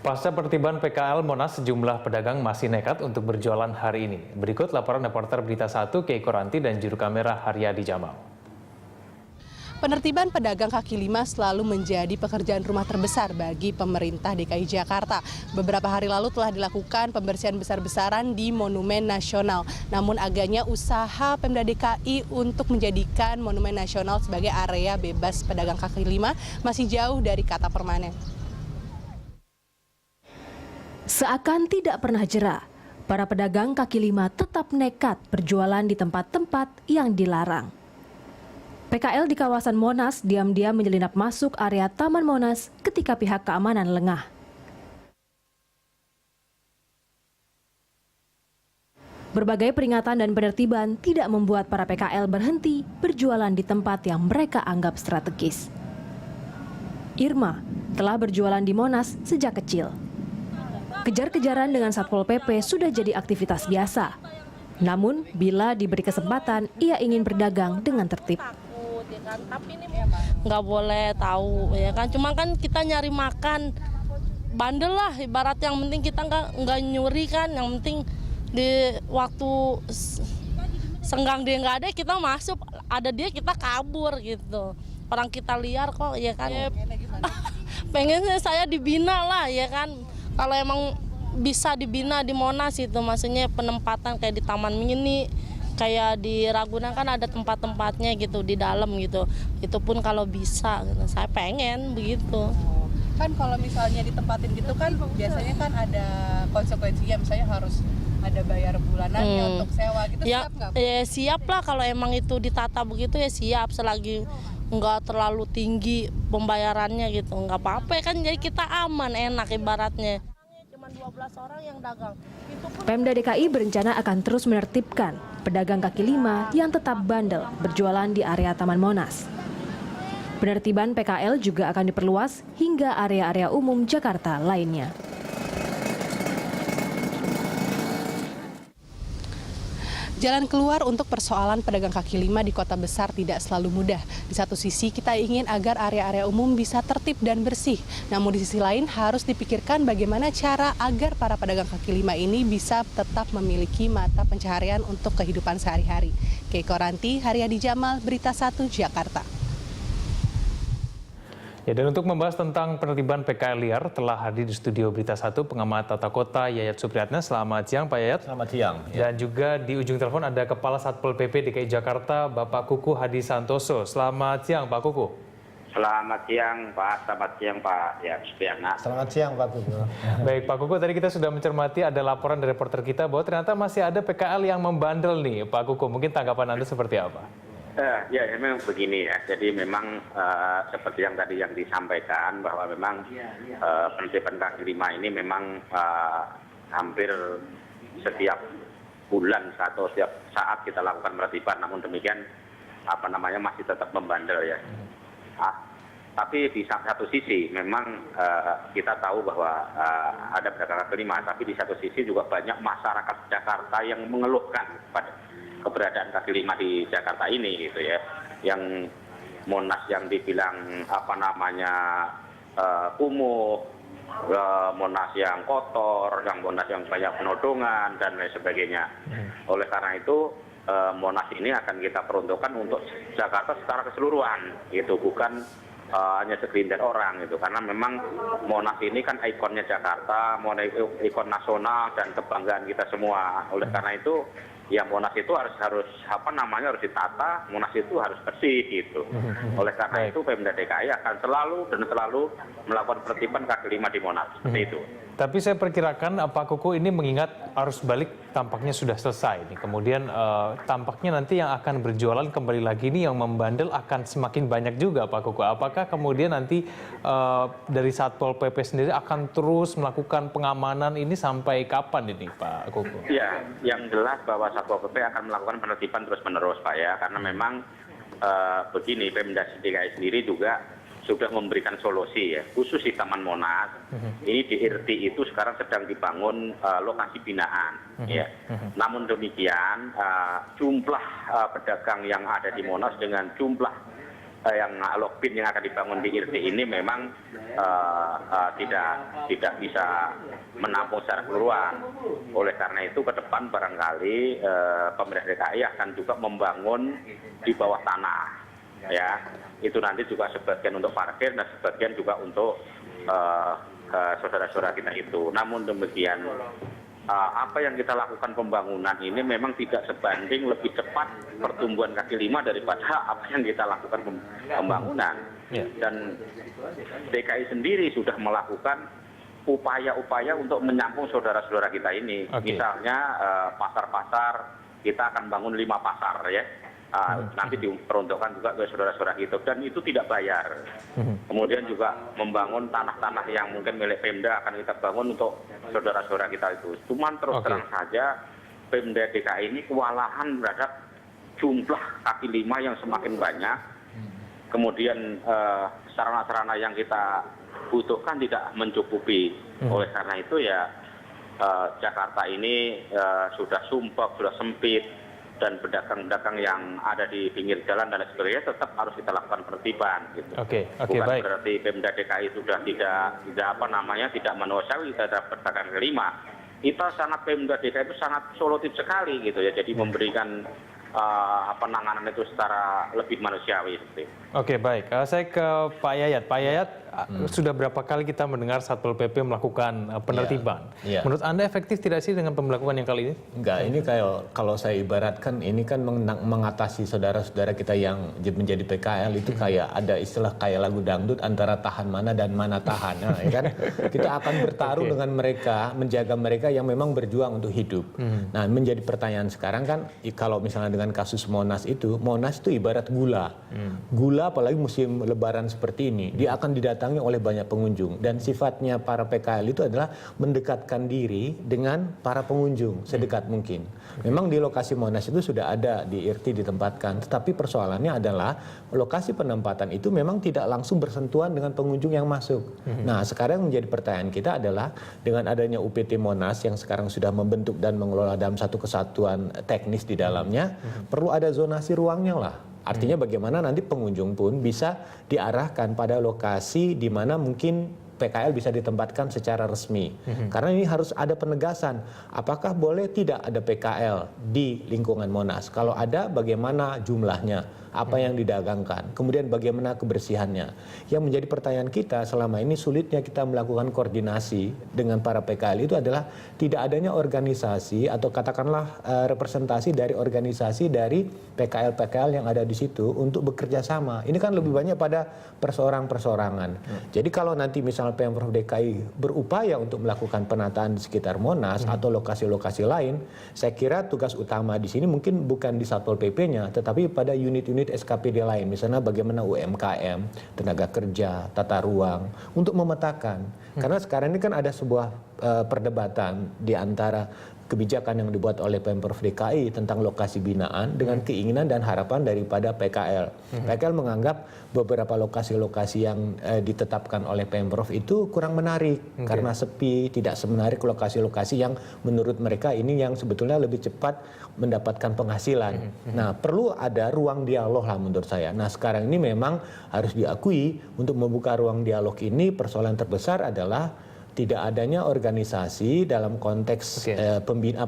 Pasca penertiban PKL Monas, sejumlah pedagang masih nekat untuk berjualan hari ini. Berikut laporan reporter Berita 1 Keiko Ranti dan juru kamera Haryadi Jamal. Penertiban pedagang kaki lima selalu menjadi pekerjaan rumah terbesar bagi pemerintah DKI Jakarta. Beberapa hari lalu telah dilakukan pembersihan besar-besaran di Monumen Nasional. Namun agaknya usaha Pemda DKI untuk menjadikan Monumen Nasional sebagai area bebas pedagang kaki lima masih jauh dari kata permanen. Seakan tidak pernah jera, para pedagang kaki lima tetap nekat berjualan di tempat-tempat yang dilarang. PKL di kawasan Monas diam-diam menyelinap masuk area Taman Monas ketika pihak keamanan lengah. Berbagai peringatan dan penertiban tidak membuat para PKL berhenti berjualan di tempat yang mereka anggap strategis. Irma telah berjualan di Monas sejak kecil. Kejar-kejaran dengan Satpol PP sudah jadi aktivitas biasa. Namun, bila diberi kesempatan, ia ingin berdagang dengan tertib. Tapi ini nggak boleh tahu, ya kan? Cuma kan kita nyari makan, bandel lah. Ibarat yang penting kita nggak nyuri kan. Yang penting di waktu senggang dia nggak ada, kita masuk. Ada dia kita kabur gitu. Orang kita liar kok, ya kan? Pengennya saya dibina lah, ya kan? Kalau emang bisa dibina di Monas itu, maksudnya penempatan kayak di Taman Mini, kayak di Ragunan kan ada tempat-tempatnya gitu di dalam gitu. Itu pun kalau bisa, gitu. Saya pengen begitu. Kan kalau misalnya ditempatin gitu kan biasanya kan ada konsekuensinya, misalnya harus ada bayar bulanannya untuk sewa gitu, ya, siap nggak? Ya siap lah kalau emang itu ditata begitu, ya siap selagi nggak terlalu tinggi pembayarannya gitu, nggak apa-apa kan, jadi kita aman, enak ibaratnya. Cuma 12 orang yang dagang. Pemda DKI berencana akan terus menertibkan pedagang kaki lima yang tetap bandel berjualan di area Taman Monas. Penertiban PKL juga akan diperluas hingga area-area umum Jakarta lainnya. Jalan keluar untuk persoalan pedagang kaki lima di kota besar tidak selalu mudah. Di satu sisi kita ingin agar area-area umum bisa tertib dan bersih. Namun di sisi lain harus dipikirkan bagaimana cara agar para pedagang kaki lima ini bisa tetap memiliki mata pencaharian untuk kehidupan sehari-hari. Keiko Ranti, Haryadi Jamal, Berita 1 Jakarta. Ya, dan untuk membahas tentang penertiban PKL liar telah hadir di studio Berita 1 pengamat tata kota Yayat Supriyatna. Selamat siang Pak Yayat. Selamat siang. Dan juga di ujung telepon ada Kepala Satpol PP DKI Jakarta Bapak Kuku Hadi Santoso. Selamat siang Pak Kuku. Selamat siang Pak, selamat siang Pak Yayat Supriyatna. Selamat siang Pak Kuku. Baik Pak Kuku, tadi kita sudah mencermati ada laporan dari reporter kita bahwa ternyata masih ada PKL yang membandel nih Pak Kuku. Mungkin tanggapan Anda seperti apa? Ya memang begini ya, jadi memang seperti yang tadi yang disampaikan bahwa memang penertiban kaki lima ini memang hampir setiap bulan atau setiap saat kita lakukan penertiban, namun demikian masih tetap membandel ya. Tapi di satu sisi memang kita tahu bahwa ada pedagang kaki lima, tapi di satu sisi juga banyak masyarakat Jakarta yang mengeluhkan pada keberadaan kaki lima di Jakarta ini gitu ya, yang Monas yang dibilang kumuh, Monas yang kotor, yang Monas yang banyak penodongan dan lain sebagainya. Oleh karena itu Monas ini akan kita peruntukkan untuk Jakarta secara keseluruhan, gitu, bukan hanya segelintir orang gitu, karena memang Monas ini kan ikonnya Jakarta, ikon nasional dan kebanggaan kita semua. Oleh karena itu ya Monas itu harus harus ditata, Monas itu harus bersih gitu. Oleh karena itu Pemda DKI akan selalu melakukan penertiban kaki lima di Monas seperti itu. Tapi saya perkirakan Pak Kuku ini mengingat arus balik tampaknya sudah selesai nih. Kemudian tampaknya nanti yang akan berjualan kembali lagi ini yang membandel akan semakin banyak juga Pak Kuku. Apakah kemudian nanti dari Satpol PP sendiri akan terus melakukan pengamanan ini sampai kapan ini Pak Kuku? Ya, yang jelas bahwa Satpol PP akan melakukan penertiban terus-menerus Pak ya, karena memang begini, Pemda DKI sendiri juga sudah memberikan solusi ya, khusus di Taman Monas. Ini di RT itu sekarang sedang dibangun lokasi binaan ya. Namun demikian jumlah pedagang yang ada di Monas dengan jumlah lokbin yang akan dibangun di IRT ini memang tidak bisa menampung secara keseluruhan. Oleh karena itu ke depan barangkali pemerintah DKI akan juga membangun di bawah tanah, ya. Itu nanti juga sebagian untuk parkir dan sebagian juga untuk saudara-saudara kita itu. Namun demikian, apa yang kita lakukan pembangunan ini memang tidak sebanding lebih cepat pertumbuhan kaki lima daripada apa yang kita lakukan pembangunan. Dan DKI sendiri sudah melakukan upaya-upaya untuk menyambung saudara-saudara kita ini. Misalnya pasar-pasar, kita akan bangun 5 pasar, ya. Nanti diperuntukkan juga ke saudara-saudara kita, dan itu tidak bayar. Kemudian juga membangun tanah-tanah yang mungkin milik Pemda akan kita bangun untuk saudara-saudara kita itu. Cuman terus terang saja Pemda DKI ini kewalahan terhadap jumlah kaki lima yang semakin banyak. Kemudian sarana-sarana yang kita butuhkan tidak mencukupi. Oleh karena itu ya Jakarta ini sudah sumpah, sudah sempit, dan pedagang-pedagang yang ada di pinggir jalan dan sebagainya tetap harus kita lakukan penertiban. Gitu. Bukan baik. berarti Pemda DKI sudah tidak manusiawi terhadap pedagang kaki lima. Kita sangat Pemda DKI itu sangat solutif sekali gitu ya. Jadi memberikan penanganan itu secara lebih manusiawi. Oke, baik. Saya ke Pak Yayat. Pak Yayat, sudah berapa kali kita mendengar Satpol PP melakukan penertiban? Menurut Anda efektif tidak sih dengan pemberlakuan yang kali ini? Enggak, ini kalau saya ibaratkan ini kan mengatasi saudara-saudara kita yang menjadi PKL itu kayak ada istilah kayak lagu dangdut antara tahan mana dan mana tahan. Nah, ya kan? Kita akan bertaruh dengan mereka, menjaga mereka yang memang berjuang untuk hidup. Nah, menjadi pertanyaan sekarang kan kalau misalnya dengan kasus Monas itu ibarat gula. Gula apalagi musim lebaran seperti ini, dia akan didatangi oleh banyak pengunjung, dan sifatnya para PKL itu adalah mendekatkan diri dengan para pengunjung sedekat mungkin. Memang di lokasi Monas itu sudah ada di IRT ditempatkan, tetapi persoalannya adalah lokasi penempatan itu memang tidak langsung bersentuhan dengan pengunjung yang masuk. Nah, sekarang menjadi pertanyaan kita adalah dengan adanya UPT Monas yang sekarang sudah membentuk dan mengelola dalam satu kesatuan teknis di dalamnya, perlu ada zonasi ruangnya lah. Artinya bagaimana nanti pengunjung pun bisa diarahkan pada lokasi di mana mungkin PKL bisa ditempatkan secara resmi. Karena ini harus ada penegasan. Apakah boleh tidak ada PKL di lingkungan Monas? Kalau ada, bagaimana jumlahnya? Apa yang didagangkan? Kemudian bagaimana kebersihannya? Yang menjadi pertanyaan kita selama ini sulitnya kita melakukan koordinasi dengan para PKL itu adalah tidak adanya organisasi atau katakanlah representasi dari organisasi dari PKL-PKL yang ada di situ untuk bekerja sama. Ini kan lebih banyak pada perseorang-perseorangan. Jadi kalau nanti misalnya Pemprov DKI berupaya untuk melakukan penataan di sekitar Monas atau lokasi-lokasi lain, saya kira tugas utama di sini mungkin bukan di Satpol PP-nya, tetapi pada unit-unit SKPD lain, misalnya bagaimana UMKM, tenaga kerja, tata ruang, untuk memetakan. Karena sekarang ini kan ada sebuah perdebatan di antara kebijakan yang dibuat oleh Pemprov DKI tentang lokasi binaan dengan keinginan dan harapan daripada PKL. PKL menganggap beberapa lokasi-lokasi yang ditetapkan oleh Pemprov itu kurang menarik karena sepi, tidak semenarik lokasi-lokasi yang menurut mereka ini yang sebetulnya lebih cepat mendapatkan penghasilan. Nah, perlu ada ruang dialog lah menurut saya. Nah, sekarang ini memang harus diakui untuk membuka ruang dialog ini persoalan terbesar adalah tidak adanya organisasi dalam konteks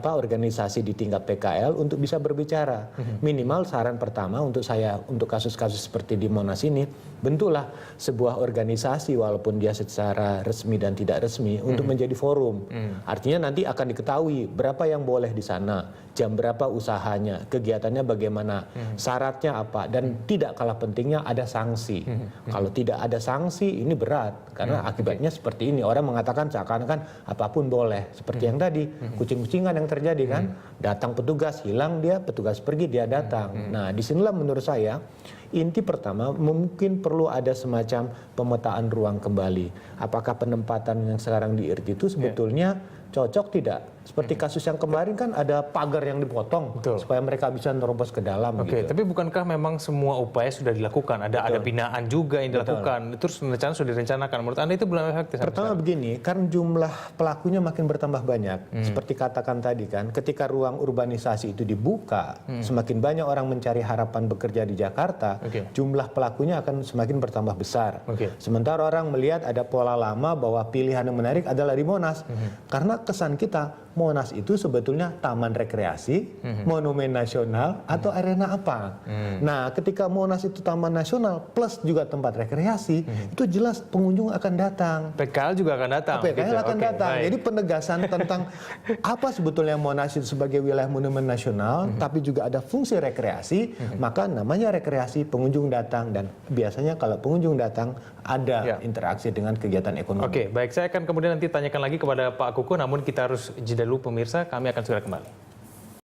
organisasi di tingkat PKL untuk bisa berbicara. Minimal saran pertama untuk saya untuk kasus-kasus seperti di Monas ini, bentuklah sebuah organisasi walaupun dia secara resmi dan tidak resmi untuk menjadi forum. Artinya nanti akan diketahui berapa yang boleh di sana, jam berapa usahanya, kegiatannya bagaimana, syaratnya apa, dan tidak kalah pentingnya ada sanksi. Kalau tidak ada sanksi ini berat karena akibatnya seperti ini, orang mengatakan seakan-akan apapun boleh, seperti yang tadi kucing-kucingan yang terjadi kan, datang petugas hilang dia, petugas pergi dia datang. Nah, disinilah menurut saya inti pertama mungkin perlu ada semacam pemetaan ruang kembali. Apakah penempatan yang sekarang di IRT itu sebetulnya cocok tidak? Seperti kasus yang kemarin kan ada pagar yang dipotong Betul. supaya mereka bisa nerobos ke dalam. Oke, gitu. tapi bukankah memang semua upaya sudah dilakukan? Ada binaan juga yang dilakukan. Terus rencana sudah direncanakan. Menurut Anda itu belum efektif? sampai Pertama sekarang? begini, kan jumlah pelakunya makin bertambah banyak. Seperti katakan tadi kan, ketika ruang urbanisasi itu dibuka, semakin banyak orang mencari harapan bekerja di Jakarta, Oke. jumlah pelakunya akan semakin bertambah besar. Oke. Sementara orang melihat ada pola lama bahwa pilihan yang menarik adalah di Monas. Karena kesan kita, Monas itu sebetulnya taman rekreasi, monumen nasional, atau arena apa. Nah, ketika Monas itu taman nasional plus juga tempat rekreasi, itu jelas pengunjung akan datang. PKL juga akan datang. PKL gitu. akan Oke, datang. baik. Jadi penegasan tentang apa sebetulnya Monas itu sebagai wilayah monumen nasional, tapi juga ada fungsi rekreasi, maka namanya rekreasi, pengunjung datang, dan biasanya kalau pengunjung datang ada interaksi dengan kegiatan ekonomi. Oke, baik. Saya akan kemudian nanti tanyakan lagi kepada Pak Kuku, namun kita harus jeda dulu pemirsa. Kami akan segera kembali.